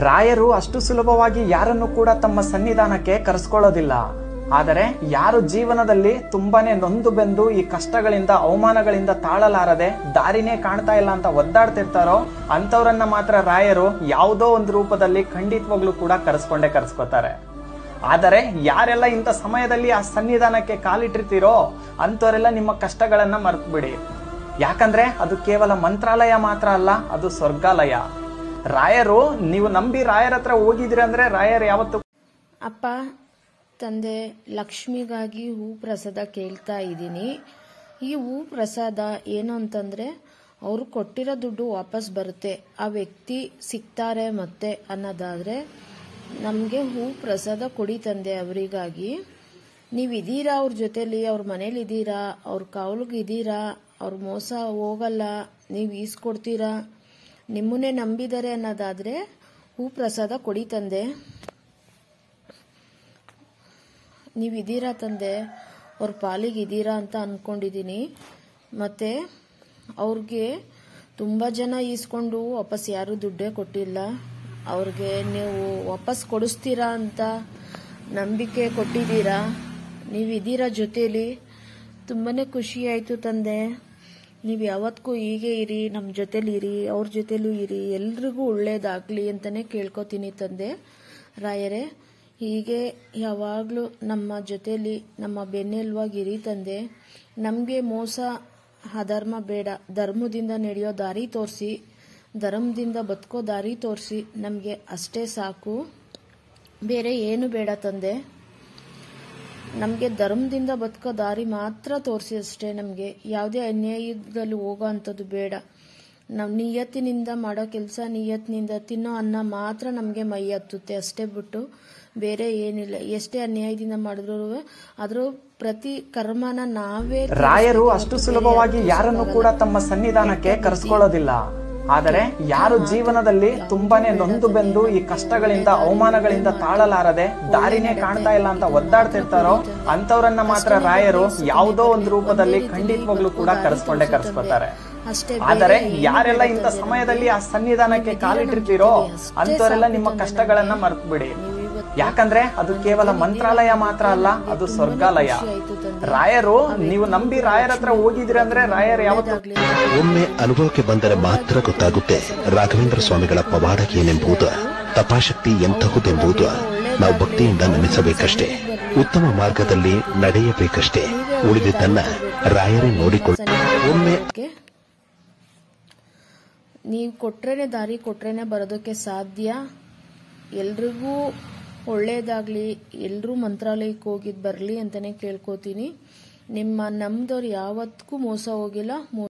ರಾಯರು ಅಷ್ಟು ಸುಲಭವಾಗಿ ಯಾರನ್ನು ಕೂಡ ತಮ್ಮ ಸನ್ನಿಧಾನಕ್ಕೆ ಕರೆಸ್ಕೊಳ್ಳೋದಿಲ್ಲ. ಆದರೆ ಯಾರು ಜೀವನದಲ್ಲಿ ತುಂಬಾನೇ ನೊಂದು ಬೆಂದು ಈ ಕಷ್ಟಗಳಿಂದ ಅವಮಾನಗಳಿಂದ ತಾಳಲಾರದೆ ದಾರಿನೇ ಕಾಣ್ತಾ ಇಲ್ಲ ಅಂತ ಒದ್ದಾಡ್ತಿರ್ತಾರೋ ಅಂತವ್ರನ್ನ ಮಾತ್ರ ರಾಯರು ಯಾವುದೋ ಒಂದು ರೂಪದಲ್ಲಿ ಖಂಡಿತವಾಗ್ಲೂ ಕೂಡ ಕರೆಸ್ಕೋತಾರೆ. ಆದರೆ ಯಾರೆಲ್ಲ ಇಂಥ ಸಮಯದಲ್ಲಿ ಆ ಸನ್ನಿಧಾನಕ್ಕೆ ಕಾಲಿಟ್ಟಿರ್ತೀರೋ ಅಂತವರೆಲ್ಲ ನಿಮ್ಮ ಕಷ್ಟಗಳನ್ನ ಮರೆತು ಬಿಡಿ. ಯಾಕಂದ್ರೆ ಅದು ಕೇವಲ ಮಂತ್ರಾಲಯ ಮಾತ್ರ ಅಲ್ಲ, ಅದು ಸ್ವರ್ಗಾಲಯ. ರಾಯರು, ನೀವು ನಂಬಿ ರಾಯರ ಹತ್ರ ಹೋಗಿದ್ರಿ ಅಂದ್ರೆ ರಾಯರು ಯಾವತ್ತು ಅಪ್ಪ ತಂದೆ ಲಕ್ಷ್ಮಿಗಾಗಿ ಹೂ ಪ್ರಸಾದ ಕೇಳ್ತಾ ಇದ್ದೀನಿ. ಈ ಹೂ ಪ್ರಸಾದ ಏನು ಅಂತಂದ್ರೆ ಅವರು ಕೊಟ್ಟಿರೋ ದುಡ್ಡು ವಾಪಸ್ ಬರುತ್ತೆ, ಆ ವ್ಯಕ್ತಿ ಸಿಗ್ತಾರೆ ಮತ್ತೆ ಅನ್ನೋದಾದ್ರೆ ನಮಗೆ ಹೂ ಪ್ರಸಾದ ಕೊಡಿ ತಂದೆ. ಅವರಿಗಾಗಿ ನೀವಿದ್ದೀರಾ, ಅವ್ರ ಜೊತೆಲಿ, ಅವ್ರ ಮನೇಲಿ ಇದ್ದೀರಾ, ಅವ್ರ ಕಾವಲಿಗಿದ್ದೀರಾ, ಅವ್ರ ಮೋಸ ಹೋಗಲ್ಲ, ನೀವು ಈಸ್ಕೊಡ್ತೀರಾ, ನಿಮ್ಮನ್ನೇ ನಂಬಿದ್ದಾರೆ ಅನ್ನೋದಾದ್ರೆ ಹೂ ಪ್ರಸಾದ ಕೊಡಿ ತಂದೆ. ನೀವಿದ್ದೀರಾ ತಂದೆ, ಅವ್ರ ಪಾಲಿಗಿದ್ದೀರಾ ಅಂತ ಅಂದ್ಕೊಂಡಿದ್ದೀನಿ. ಮತ್ತು ಅವ್ರಿಗೆ ತುಂಬ ಜನ ಈಸ್ಕೊಂಡು ವಾಪಸ್ ಯಾರೂ ದುಡ್ಡೇ ಕೊಟ್ಟಿಲ್ಲ. ಅವ್ರಿಗೆ ನೀವು ವಾಪಸ್ ಕೊಡಿಸ್ತೀರಾ ಅಂತ ನಂಬಿಕೆ ಕೊಟ್ಟಿದ್ದೀರಾ, ನೀವಿದ್ದೀರಾ ಜೊತೇಲಿ. ತುಂಬಾ ಖುಷಿ ಆಯಿತು ತಂದೆ. ನೀವು ಯಾವತ್ತಿಗೂ ಹೀಗೆ ಇರಿ, ನಮ್ಮ ಜೊತೇಲಿ ಇರಿ, ಅವ್ರ ಜೊತೆಲೂ ಇರಿ, ಎಲ್ರಿಗೂ ಒಳ್ಳೇದಾಗಲಿ ಅಂತಲೇ ಕೇಳ್ಕೊತೀನಿ ತಂದೆ. ರಾಯರೇ, ಹೀಗೆ ಯಾವಾಗಲೂ ನಮ್ಮ ಜೊತೇಲಿ ನಮ್ಮ ಬೆನ್ನೆಲುಬಾಗಿರಿ ತಂದೆ. ನಮಗೆ ಮೋಸ ಅಧರ್ಮ ಬೇಡ, ಧರ್ಮದಿಂದ ನಡೆಯೋ ದಾರಿ ತೋರಿಸಿ, ಧರ್ಮದಿಂದ ಬದುಕೋ ದಾರಿ ತೋರಿಸಿ, ನಮಗೆ ಅಷ್ಟೇ ಸಾಕು, ಬೇರೆ ಏನು ಬೇಡ ತಂದೆ. ನಮಗೆ ಧರ್ಮದಿಂದ ಬದುಕೋ ದಾರಿ ಮಾತ್ರ ತೋರಿಸಿ ಅಷ್ಟೇ. ನಮಗೆ ಯಾವುದೇ ಅನ್ಯಾಯದಲ್ಲಿ ಹೋಗೋ ಅಂಥದ್ದು ಬೇಡ. ನಾವು ನಿಯತ್ತಿನಿಂದ ಮಾಡೋ ಕೆಲಸ, ನಿಯತ್ತಿನಿಂದ ತಿನ್ನೋ ಅನ್ನ ಮಾತ್ರ ನಮಗೆ ಮೈ ಹತ್ತುತ್ತೆ, ಅಷ್ಟೇ ಬಿಟ್ಟು ಬೇರೆ ಏನಿಲ್ಲ. ಎಷ್ಟೇ ಅನ್ಯಾಯದಿಂದ ಮಾಡಿದ್ರು ಅದ್ರ ಪ್ರತಿ ಕರ್ಮನ ನಾವೇ. ರಾಯರು ಅಷ್ಟು ಸುಲಭವಾಗಿ ಯಾರನ್ನು ಕೂಡ ತಮ್ಮ ಸನ್ನಿಧಾನಕ್ಕೆ ಕರೆಸ್ಕೊಳ್ಳೋದಿಲ್ಲ. ಆದರೆ ಯಾರು ಜೀವನದಲ್ಲಿ ತುಂಬಾನೇ ನೊಂದು ಬೆಂದು ಈ ಕಷ್ಟಗಳಿಂದ ಅವಮಾನಗಳಿಂದ ತಾಳಲಾರದೆ ದಾರಿನೇ ಕಾಣ್ತಾ ಇಲ್ಲ ಅಂತ ಒದ್ದಾಡ್ತಿರ್ತಾರೋ ಅಂತವ್ರನ್ನ ಮಾತ್ರ ರಾಯರು ಯಾವುದೋ ಒಂದು ರೂಪದಲ್ಲಿ ಖಂಡಿತವಾಗ್ಲೂ ಕೂಡ ಕರೆಸ್ಕೋತಾರೆ. ಆದರೆ ಯಾರೆಲ್ಲ ಇಂಥ ಸಮಯದಲ್ಲಿ ಆ ಸನ್ನಿಧಾನಕ್ಕೆ ಕಾಲಿಟ್ಟಿರ್ತೀರೋ ಅಂತವರೆಲ್ಲ ನಿಮ್ಮ ಕಷ್ಟಗಳನ್ನ ಮರೆತು ಬಿಡಿ. ಯಾಕಂದ್ರೆ ಅದು ಕೇವಲ ಮಂತ್ರಾಲಯ ಮಾತ್ರ ಅಲ್ಲ, ಅದು ಸ್ವರ್ಗಾಲಯ. ರಾಯರು, ನೀವು ನಂಬಿ ರಾಯರ ಹತ್ರ ಹೋಗಿದ್ರಿ ಅಂದ್ರೆ ರಾಯರು ಯಾವತ್ತು. ಒಮ್ಮೆ ಅನುಭವಕ್ಕೆ ಬಂದರೆ ಮಾತ್ರ ಗೊತ್ತಾಗುತ್ತೆ ರಾಘವೇಂದ್ರ ಸ್ವಾಮಿಗಳ ಪವಾಡ ಏನೆಂಬುದು, ತಪಾಶಕ್ತಿ ಎಂತಹುದೆಂಬುದು. ನಾವು ಭಕ್ತಿಯಿಂದ ನಮಿಸಬೇಕಷ್ಟೇ, ಉತ್ತಮ ಮಾರ್ಗದಲ್ಲಿ ನಡೆಯಬೇಕಷ್ಟೇ. ಉಳಿದಿದ್ದನ್ನ ರಾಯರೇ ಒಮ್ಮೆ ನೀವು ಕೊಟ್ರೇನೆ ದಾರಿ, ಕೊಟ್ರೇನೆ ಬರೋದಕ್ಕೆ ಸಾಧ್ಯ. ಎಲ್ರಿಗೂ ಒಳ್ಳೇದಾಗ್ಲಿ, ಎಲ್ಲರೂ ಮಂತ್ರಾಲಯಕ್ಕೆ ಹೋಗಿದ್ದು ಬರಲಿ ಅಂತಾನೆ ಕೇಳ್ಕೊತೀನಿ. ನಿಮ್ಮ ನಮ್ದವ್ರು ಯಾವತ್ತಿಗೂ ಮೋಸ ಹೋಗಿಲ್ಲ.